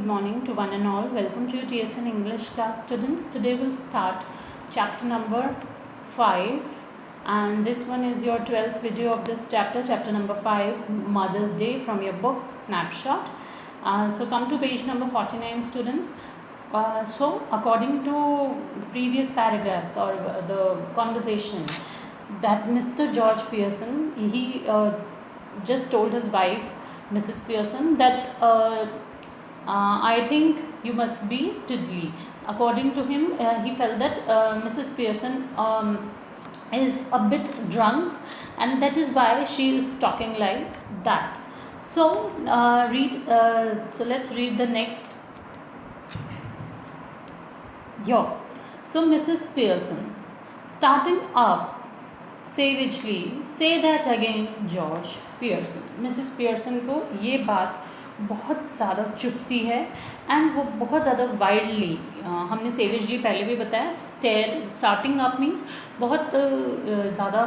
morning to one and all. Welcome to your TSN English class, students. Today we'll start chapter number 5, and this one is your 12th video of this chapter number 5, Mother's Day, from your book Snapshot. So come to page number 49, students. So according to previous paragraphs or the conversation, that Mr. George Pearson, he just told his wife Mrs. Pearson that I think you must be Tiddly. According to him, he felt that Mrs. Pearson is a bit drunk, and that is why she is talking like that. So let's read the next. So Mrs. Pearson, starting up savagely, say that again, George Pearson. Mrs. Pearson को ये बात बहुत ज़्यादा चुभती है, and वो बहुत ज़्यादा wildly, हमने सेवेजली पहले भी बताया, स्टार्टिंग अप मीन्स बहुत ज़्यादा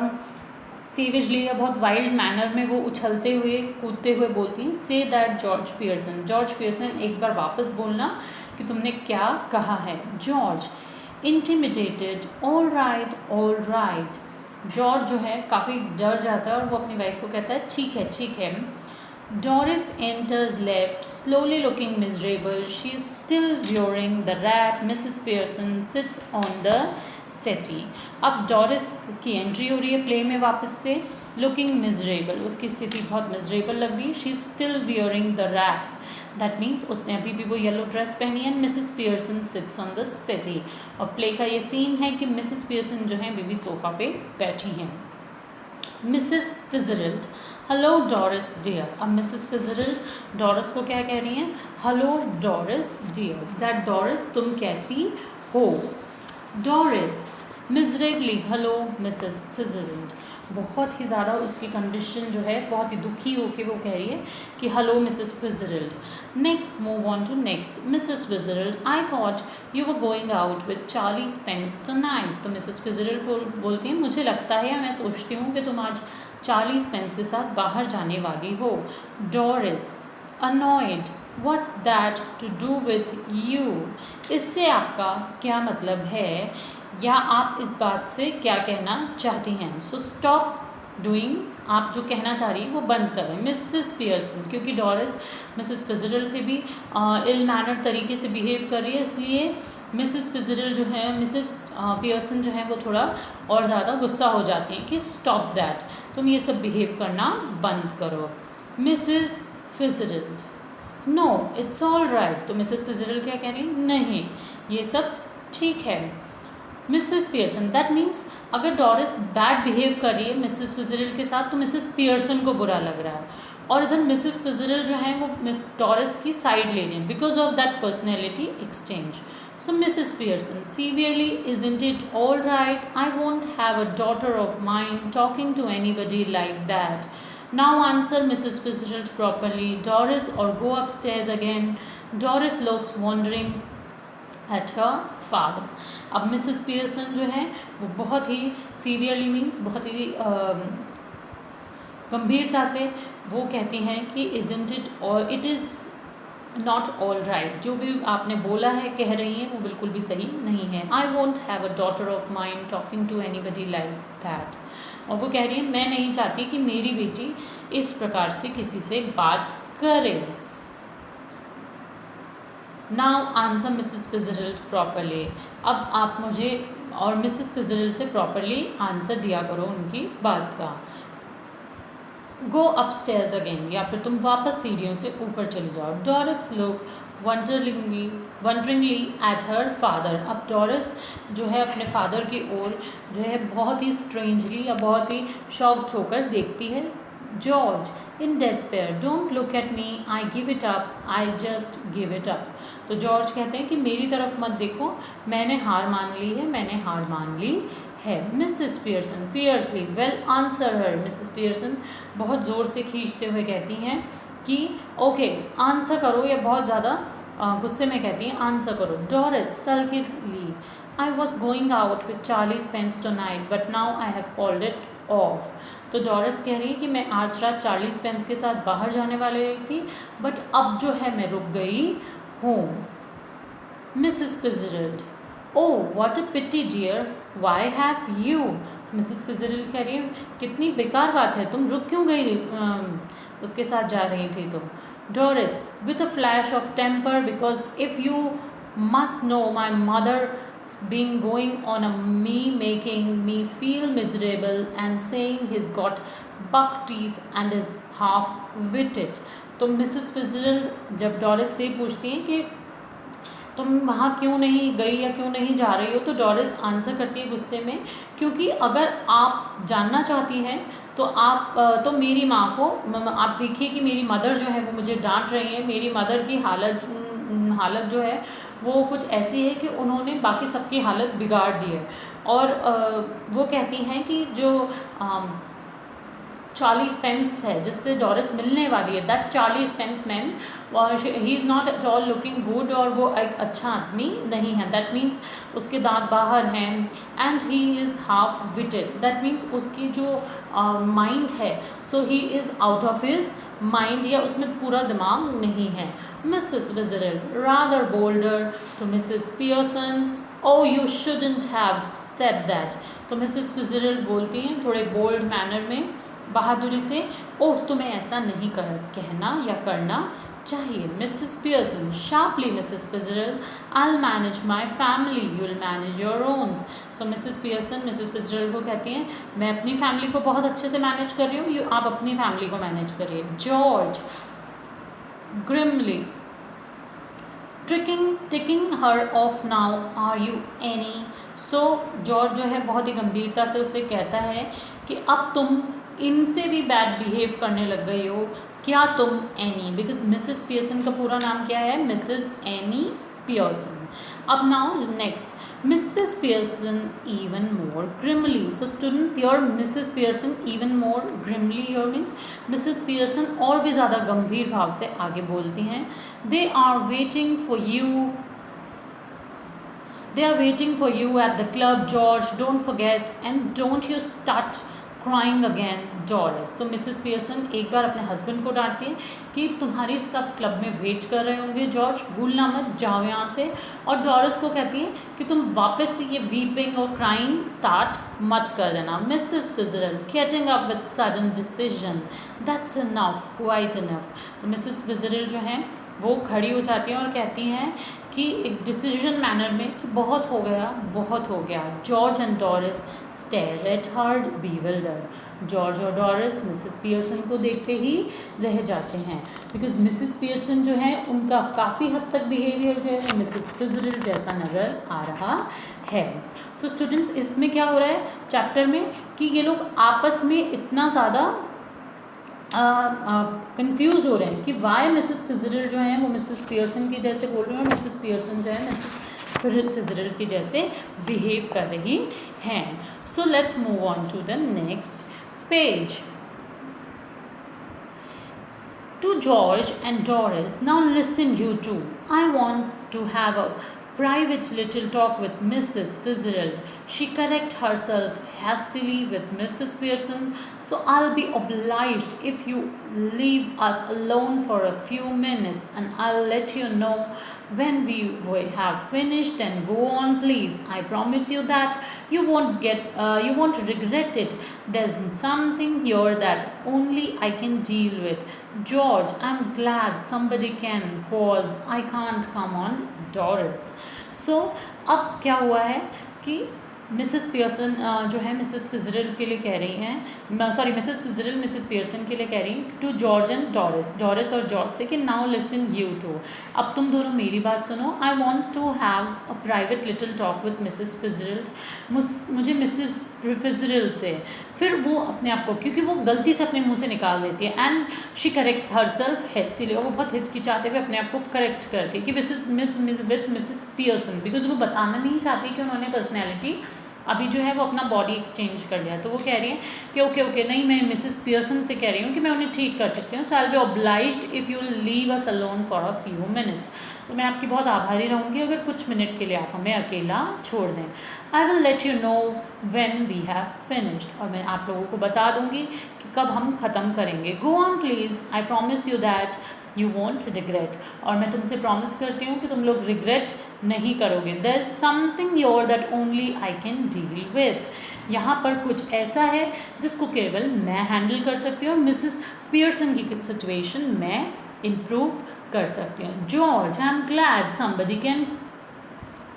सेवेजली या बहुत वाइल्ड मैनर में वो उछलते हुए कूदते हुए बोलती हैं, say that George Pearson. George Pearson, एक बार वापस बोलना कि तुमने क्या कहा है. George intimidated, all right. George जो है काफ़ी डर जाता है और वो अपनी वाइफ को कहता है ठीक है. Doris enters left, slowly looking miserable. She is still wearing the wrap. Mrs. Pearson sits on the settee. अब डॉरिस की एंट्री हो रही है प्ले में वापस से. लुकिंग मिजरेबल, उसकी स्थिति बहुत मिजरेबल लग रही है. She is still wearing the wrap, that means उसने अभी भी वो येलो ड्रेस पहनी है. Mrs Pearson sits on the settee. और प्ले का ये सीन है कि मिसेस पियर्सन जो है अभी भी सोफ़ा पे बैठी हैं. Mrs Fitzgerald, hello Doris dear. अब मिसेस फिजरल्ड डॉरिस को क्या कह रही हैं? Hello Doris dear. That Doris, तुम कैसी हो? Doris miserably, hello Mrs Fitzgerald. बहुत ही ज़्यादा उसकी कंडीशन जो है बहुत ही दुखी होकर वो कह रही है कि hello Mrs Fitzgerald. Next, move on to next. Mrs Fitzgerald, I thought you were going out with Charlie Spence tonight. तो मिसेस फिजरल्ड बोलती हैं, मुझे लगता है या मैं सोचती हूँ कि तुम आज चार्ली स्पेंस के साथ बाहर जाने वाली हो. Doris annoyed, what's that to do with you. इससे आपका क्या मतलब है, या आप इस बात से क्या कहना चाहती हैं? सो स्टॉप डूइंग, आप जो कहना चाह रही हैं वो बंद करें. मिसेस पियर्सन, क्योंकि डॉरिस मिसेस फिजरल्ड से भी इल मैनर तरीके से बिहेव कर रही है, इसलिए मिसेस फिजरल्ड जो है, मिसेस पियर्सन जो है वो थोड़ा और ज़्यादा गुस्सा हो जाती हैं कि स्टॉप दैट, तुम ये सब बिहेव करना बंद करो. Mrs Fitzgerald, no it's all right. तो मिसेस फिजरल्ड क्या कह रही है? नहीं, ये सब ठीक है. मिसेस पियर्सन, दैट मीन्स अगर डॉरिस बैड बिहेव कर रही है मिसेस फिजरल्ड के साथ तो मिसेस पियर्सन को बुरा लग रहा है, और इधर मिसेस फिजरल्ड जो है वो मिस डॉरिस की साइड ले रही है because of that personality exchange. So Mrs. Pearson, severely, isn't it all right? I won't have a daughter of mine talking to anybody like that. Now answer Mrs. Fitzgerald properly, Doris, or go upstairs again. Doris looks wondering at her father. अब Mrs. Pearson जो है वो बहुत ही severely means बहुत ही गंभीरता से वो कहती हैं कि isn't it or it is not all right. जो भी आपने बोला है, कह रही हैं, वो बिल्कुल भी सही नहीं है. I won't have a daughter of mine talking to anybody like that. और वो कह रही है मैं नहीं चाहती कि मेरी बेटी इस प्रकार से किसी से बात करे. Now answer Mrs Fitzgerald properly. अब आप मुझे और मिसेस फिजरल्ड से प्रॉपरली आंसर दिया करो उनकी बात का. गो अपस्टेयर्स अगेन, या फिर तुम वापस सीढ़ियों से ऊपर चली जाओ. Doris look wonderingly at her father. अब डॉरिस जो है अपने फादर की ओर जो है बहुत ही स्ट्रेंजली या बहुत ही शॉक्ड होकर देखती है. George in despair, don't look at me, I give it up, I just give it up. तो जॉर्ज कहते हैं कि मेरी तरफ मत देखो, मैंने हार मान ली है. Mrs Pearson fiercely, well answer her. Mrs Pearson बहुत ज़ोर से खींचते हुए कहती हैं कि ओके आंसर करो, या बहुत ज़्यादा गुस्से में कहती हैं आंसर करो. Doris sulkily, I was going out with Charlie Spence tonight but now I have called it off. तो डॉरिस कह रही है कि मैं आज रात चार्ली स्पेंस के साथ बाहर जाने वाली रही थी, बट अब जो है मैं रुक गई home. Mrs. Fitzgerald, oh what a pity dear, why have you? Mrs. Fitzgerald कह रही है कितनी बेकार बात है, तुम रुक क्यों गई उसके साथ जा रही थी तो. Doris, with a flash of temper, because if you must know my mother's been going on a me making me feel miserable and saying he's got buck teeth and is half witted. तो Mrs फिtzgerald जब Doris से पूछती हैं कि तुम वहाँ क्यों नहीं गई या क्यों नहीं जा रही हो, तो डॉरिस आंसर करती है गुस्से में, क्योंकि अगर आप जानना चाहती हैं तो आप तो मेरी माँ को आप देखिए कि मेरी मदर जो है वो मुझे डांट रही है. मेरी मदर की हालत जो है वो कुछ ऐसी है कि उन्होंने बाकी सबकी हालत बिगाड़ दी है. और वो कहती हैं कि जो 40 पेंस है जिससे डॉरिस मिलने वाली है, that 40 pence man he is not at all looking good, और वो एक अच्छा आदमी नहीं है. दैट मीन्स उसके दांत बाहर हैं. And he is half witted, that means उसकी जो माइंड है, so he is out of his mind, या उसमें पूरा दिमाग नहीं है. Mrs Fitzgerald rather bolder to Mrs. Pearson, oh you shouldn't have said that. तो मिसेस फिtzgerald बोलती हैं थोड़े बोल्ड मैनर में, बहादुरी से, ओह तुम्हें ऐसा नहीं कहना या करना चाहिए. Mrs Pearson sharply, Mrs Fitzgerald, I'll manage my family, you'll manage your own. So Mrs Pearson Mrs Fitzgerald को कहती हैं मैं अपनी फैमिली को बहुत अच्छे से मैनेज कर रही हूँ, आप अपनी फैमिली को मैनेज करिए. George grimly, ticking her off now, are you any? So George जो है बहुत ही गंभीरता से उससे कहता है कि अब तुम इनसे भी बैड बिहेव करने लग गई हो क्या तुम एनी, बिकॉज मिसेस पियर्सन का पूरा नाम क्या है, मिसेस एनी पियर्सन. अब now next, Mrs Pearson even more grimly. So students, your Mrs Pearson even more grimly here means Mrs Pearson और भी ज़्यादा गंभीर भाव से आगे बोलती हैं. They are waiting for you at the club, George, don't forget, and don't you start crying again, Doris. तो मिसेस पियर्सन एक बार अपने हस्बैंड को डांटती है कि तुम्हारी सब क्लब में वेट कर रहे होंगे जॉर्ज, भूलना मत, जाओ यहाँ से. और डॉरिस को कहती है कि तुम वापस से ये वीपिंग और क्राइंग स्टार्ट मत कर देना. Mrs Fitzgerald getting up with sudden decision, that's enough, quite enough. तो मिसेस फिtzgerald जो हैं वो खड़ी हो जाती हैं और कहती हैं कि एक डिसीजन मैनर में कि बहुत हो गया. George and Doris stare at her bewildered. George और डॉरिस मिसेस पियर्सन को देखते ही रह जाते हैं, बिकॉज मिसेस पियर्सन जो है उनका काफ़ी हद तक बिहेवियर जो है वो मिसेस फिtzgerald जैसा नज़र आ रहा है. सो स्टूडेंट्स, इसमें क्या हो रहा है चैप्टर में कि ये लोग आपस में इतना ज़्यादा कंफ्यूज हो रहे हैं कि वाई मिसेस फिtzgerald जो है वो मिसेस पियर्सन की जैसे बोल रही हैं और मिसेस पियर्सन जो है मिसेस फिtzgerald की जैसे बिहेव कर रही हैं. So let's move on to the next page. To George and Doris, now listen you two. I want to have a private little talk with Mrs. Fitzgerald. She correct herself hastily with Mrs. Pearson, so I'll be obliged if you leave us alone for a few minutes, and I'll let you know when we have finished. And go on, please. I promise you that you won't regret it. There's something here that only I can deal with. George, I'm glad somebody can, cause I can't come on. Doris. So अब क्या हुआ है कि Mrs Pearson जो है Mrs फिtzgerald के लिए कह रही हैं, सॉरी मिसेस फिtzgerald मिसेस पियर्सन के लिए कह रही हैं टू जॉर्ज एंड डॉरिस और जॉर्ज से कि नाउ लिसन यू टू, अब तुम दोनों मेरी बात सुनो. I want to have a private little talk with Mrs Fitzgerald. मुझे मिसेस फिtzgerald से, फिर वो अपने आप को, क्योंकि वो गलती से अपने मुंह से निकाल देती है, and she corrects her self hastily, और वो बहुत हिचकिचाते हुए अपने आप को करेक्ट करती है कि विद मिसेस पियर्सन, बिकॉज वो बताना नहीं चाहती कि उन्होंने पर्सनैलिटी अभी जो है वो अपना बॉडी एक्सचेंज कर लिया. तो वो कह रही हैं कि ओके नहीं, मैं मिसेस पियर्सन से कह रही हूँ कि मैं उन्हें ठीक कर सकती हूँ. So I will be obliged if you leave us alone for a few minutes. तो मैं आपकी बहुत आभारी रहूँगी अगर कुछ मिनट के लिए आप हमें अकेला छोड़ दें. I will let you know when we have finished, और मैं आप लोगों को बता दूँगी कि कब हम ख़त्म करेंगे. Go on please, I promise you that you want regret, और मैं तुमसे प्रॉमिस करती हूँ कि तुम लोग रिग्रेट नहीं करोगे. There is something your that only I can deal with. यहाँ पर कुछ ऐसा है जिसको केवल मैं हैंडल कर सकती हूँ. मिसेस पियर्सन की सिचुएशन मैं इम्प्रूव कर सकती हूँ. George, I am glad somebody can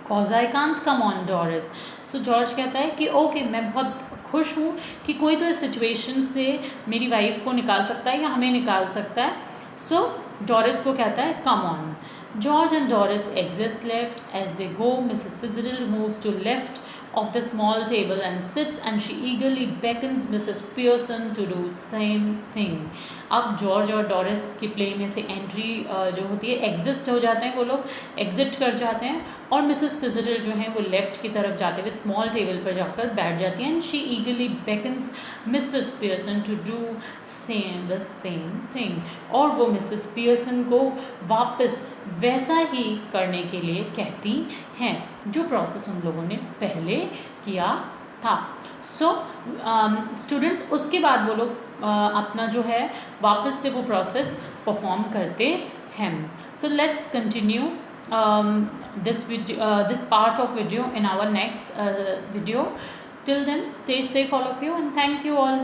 cause I can't come on Doris. So George कहता है कि ओके, मैं बहुत खुश हूँ कि कोई तो इस सिचुएशन से मेरी वाइफ को निकाल सकता है या हमें निकाल सकता है. सो डॉरिस को कहता है come on. George and Doris exit left. As they go, Mrs. Fitzgerald moves to left of the small table and sits, and she eagerly beckons Mrs. Pearson to do same thing. अब George और Doris की play में से entry जो होती है, exist हो जाते हैं, वो लोग एग्जिट कर जाते हैं, और मिसेस फिजरल जो हैं वो लेफ़्ट की तरफ जाते हुए स्मॉल टेबल पर जाकर बैठ जाती हैं. And she eagerly beckons Mrs Pearson to do the same thing. और वो मिसेस पियर्सन को वापस वैसा ही करने के लिए कहती हैं जो प्रोसेस उन लोगों ने पहले किया था. सो स्टूडेंट्स, उसके बाद वो लोग अपना जो है वापस से वो प्रोसेस परफॉर्म करते हैं. So let's continue this part of video in our next video. Till then, stay safe all of you, and thank you all.